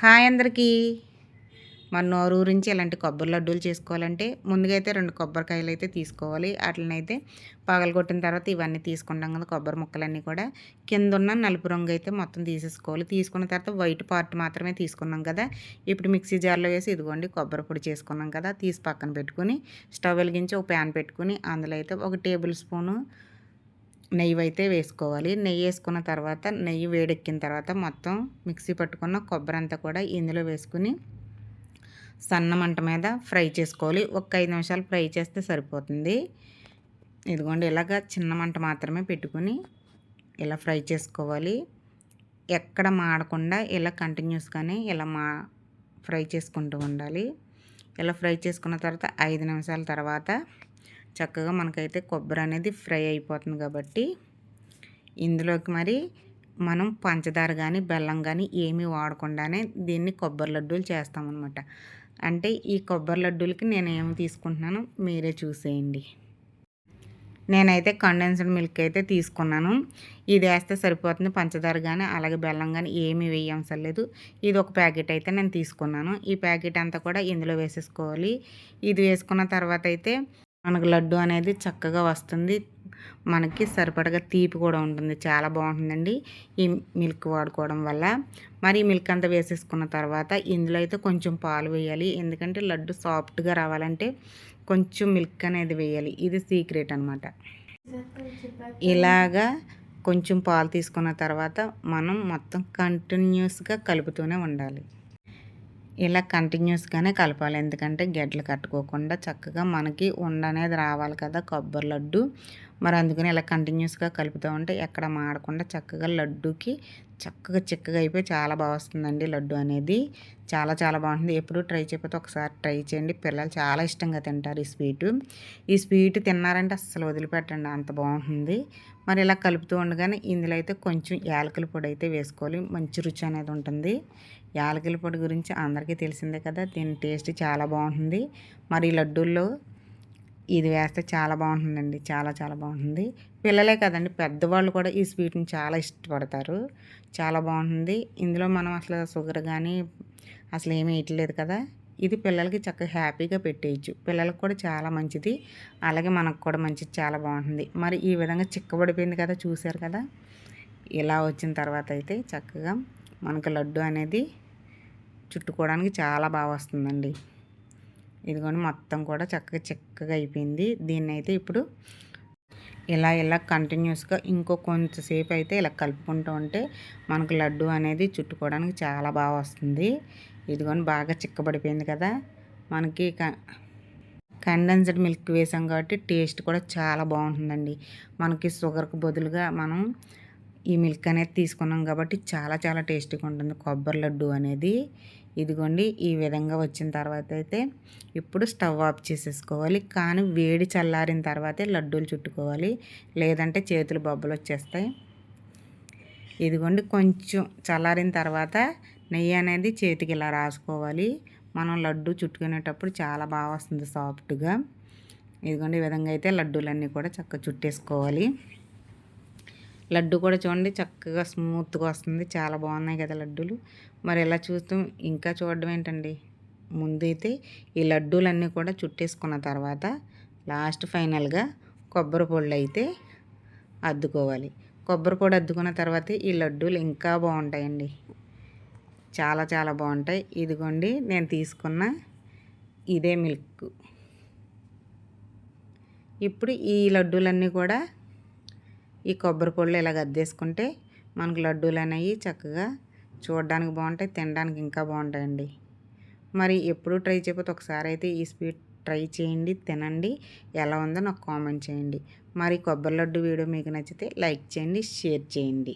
Hi అందరికీ. మన నోరు గురించి ఇలాంటి కొబ్బరి లడ్డూలు చేసుకోవాలంటే ముందుగా అయితే 2 కొబ్బరికాయలు అయితే తీసుకోవాలి. వాటినైతే పగలగొట్టిన తర్వాత ఇవన్నీ తీసుకుంటాం కదా, కొబ్బరి ముక్కలన్నీ కూడా కిందున్న నలుపు రంగు అయితే మొత్తం తీసేసుకోవాలి. తీసుకున్న తర్వాత వైట్ పార్ట్ మాత్రమే తీసుకున్నాం కదా, ఇప్పుడు మిక్సీ జార్లో వేసి ఇదిగోండి కొబ్బరి పొడి చేసుకున్నాం కదా, తీసి పక్కన పెట్టుకుని స్టవ్ వెలిగించి ఒక ప్యాన్ పెట్టుకుని అందులో అయితే 1 టేబుల్ స్పూను నెయ్యి అయితే వేసుకోవాలి. నెయ్యి వేసుకున్న తర్వాత నెయ్యి వేడెక్కిన తర్వాత మొత్తం మిక్సీ పట్టుకున్న కొబ్బరి అంతా కూడా ఇందులో వేసుకుని సన్న మంట మీద ఫ్రై చేసుకోవాలి. ఒక 5 నిమిషాలు ఫ్రై చేస్తే సరిపోతుంది. ఇదిగోండి ఇలాగ చిన్న మంట మాత్రమే పెట్టుకుని ఇలా ఫ్రై చేసుకోవాలి. ఎక్కడ మాడకుండా ఇలా కంటిన్యూస్గానే ఇలా ఫ్రై చేసుకుంటూ ఉండాలి. ఇలా ఫ్రై చేసుకున్న తర్వాత 5 నిమిషాల తర్వాత చక్కగా మనకైతే కొబ్బరి అనేది ఫ్రై అయిపోతుంది కాబట్టి ఇందులోకి మరి మనం పంచదార కానీ బెల్లం కానీ ఏమీ వాడకుండానే దీన్ని కొబ్బరి లడ్డూలు చేస్తామన్నమాట. అంటే ఈ కొబ్బరి లడ్డూలకి నేను ఏమి తీసుకుంటున్నానో మీరే చూసేయండి. నేనైతే కండెన్స్డ్ మిల్క్ అయితే తీసుకున్నాను. ఇది వేస్తే సరిపోతుంది. పంచదార కానీ అలాగే బెల్లం కానీ ఏమీ వేయవసరం లేదు. ఇది ఒక ప్యాకెట్ అయితే నేను తీసుకున్నాను. ఈ ప్యాకెట్ అంతా కూడా ఇందులో వేసేసుకోవాలి. ఇది వేసుకున్న తర్వాత అయితే మనకు లడ్డు అనేది చక్కగా వస్తుంది. మనకి సరిపడగా తీపి కూడా ఉంటుంది. చాలా బాగుంటుందండి ఈ మిల్క్ వాడుకోవడం వల్ల. మరి మిల్క్ అంతా వేసేసుకున్న తర్వాత ఇందులో అయితే కొంచెం పాలు వేయాలి. ఎందుకంటే లడ్డు సాఫ్ట్గా రావాలంటే కొంచెం మిల్క్ అనేది వేయాలి. ఇది సీక్రెట్ అనమాట. ఇలాగా కొంచెం పాలు తీసుకున్న తర్వాత మనం మొత్తం కంటిన్యూస్గా కలుపుతూనే ఉండాలి. ఇలా కంటిన్యూస్గానే కలపాలి. ఎందుకంటే గడ్డలు కట్టుకోకుండా చక్కగా మనకి అనేది రావాలి కదా కొబ్బరి లడ్డు. మరి అందుకని ఇలా కంటిన్యూస్గా కలుపుతూ ఉంటే ఎక్కడ మాడకుండా చక్కగా లడ్డూకి చక్కగా చిక్కగా అయిపోయి చాలా బాగా వస్తుందండి లడ్డు అనేది. చాలా చాలా బాగుంటుంది. ఎప్పుడు ట్రై చేయకపోతే ఒకసారి ట్రై చేయండి. పిల్లలు చాలా ఇష్టంగా తింటారు ఈ స్వీటు. ఈ స్వీట్ తిన్నారంటే అస్సలు వదిలిపెట్టండి, అంత బాగుంటుంది. మరి ఇలా కలుపుతూ ఉండగానే ఇందులో అయితే కొంచెం యాలకుల పొడి అయితే వేసుకోవాలి. మంచి రుచి అనేది ఉంటుంది. యాలకుల పొడి గురించి అందరికీ తెలిసిందే కదా, దీని టేస్ట్ చాలా బాగుంటుంది. మరి ఈ లడ్డూల్లో ఇది వేస్తే చాలా బాగుంటుందండి. చాలా చాలా బాగుంటుంది. పిల్లలే కదండి, పెద్దవాళ్ళు కూడా ఈ స్వీట్ని చాలా ఇష్టపడతారు. చాలా బాగుంటుంది. ఇందులో మనం అసలు షుగర్ కానీ అసలు ఏమీ వేయట్లేదు కదా, ఇది పిల్లలకి చక్కగా హ్యాపీగా పెట్టేయచ్చు. పిల్లలకు కూడా చాలా మంచిది, అలాగే మనకు కూడా మంచిది. చాలా బాగుంటుంది. మరి ఈ విధంగా చిక్కబడిపోయింది కదా, చూశారు కదా. ఇలా వచ్చిన తర్వాత అయితే చక్కగా మనకు లడ్డు అనేది చుట్టుకోవడానికి చాలా బాగా వస్తుందండి. ఇదిగోండి మొత్తం కూడా చక్కగా చిక్కగా అయిపోయింది. దీన్ని అయితే ఇప్పుడు ఇలా కంటిన్యూస్గా ఇంకో కొంతసేపు అయితే ఇలా కలుపుకుంటూ ఉంటే మనకు లడ్డు అనేది చుట్టుకోవడానికి చాలా బాగా వస్తుంది. ఇదిగోండి బాగా చిక్కబడిపోయింది కదా. మనకి కండెన్స్డ్ మిల్క్ వేసాం కాబట్టి టేస్ట్ కూడా చాలా బాగుంటుందండి. మనకి షుగర్కి బదులుగా మనం ఈ మిల్క్ అనేది తీసుకున్నాం కాబట్టి చాలా చాలా టేస్టీగా ఉంటుంది కొబ్బరి లడ్డు అనేది. ఇదిగోండి ఈ విధంగా వచ్చిన తర్వాత అయితే ఇప్పుడు స్టవ్ ఆఫ్ చేసేసుకోవాలి. కానీ వేడి చల్లారిన తర్వాతే లడ్డూలు చుట్టుకోవాలి, లేదంటే చేతులు బొబ్బలు వచ్చేస్తాయి. ఇదిగోండి కొంచెం చల్లారిన తర్వాత నెయ్యి అనేది చేతికి ఇలా రాసుకోవాలి. మనం లడ్డు చుట్టుకునేటప్పుడు చాలా బాగా వస్తుంది సాఫ్ట్గా. ఇదిగోండి ఈ విధంగా అయితే లడ్డూలన్నీ కూడా చక్కగా చుట్టేసుకోవాలి. లడ్డు కూడా చూడండి చక్కగా స్మూత్గా వస్తుంది. చాలా బాగున్నాయి కదా లడ్డూలు. మరి ఇలా చూస్తూ ఇంకా చూడడం ఏంటండి, ముందైతే ఈ లడ్డూలన్నీ కూడా చుట్టేసుకున్న తర్వాత లాస్ట్ ఫైనల్గా కొబ్బరి పొడి అయితే అద్దుకోవాలి. కొబ్బరి పొడి అద్దుకున్న తర్వాత ఈ లడ్డూలు ఇంకా బాగుంటాయండి. చాలా చాలా బాగుంటాయి. ఇదిగోండి నేను తీసుకున్న ఇదే మిల్క్. ఇప్పుడు ఈ లడ్డూలన్నీ కూడా ఈ కొబ్బరి పొడిలో ఇలా అద్దేసుకుంటే మనకు లడ్డూలు అనేవి చక్కగా చూడడానికి బాగుంటాయి, తినడానికి ఇంకా బాగుంటాయండి. మరి ఎప్పుడు ట్రై చేయకపోతే ఒకసారి అయితే ఈ స్వీట్ ట్రై చేయండి, తినండి. ఎలా ఉందో నాకు కామెంట్ చేయండి. మరి కొబ్బరి లడ్డు వీడియో మీకు నచ్చితే లైక్ చేయండి, షేర్ చేయండి.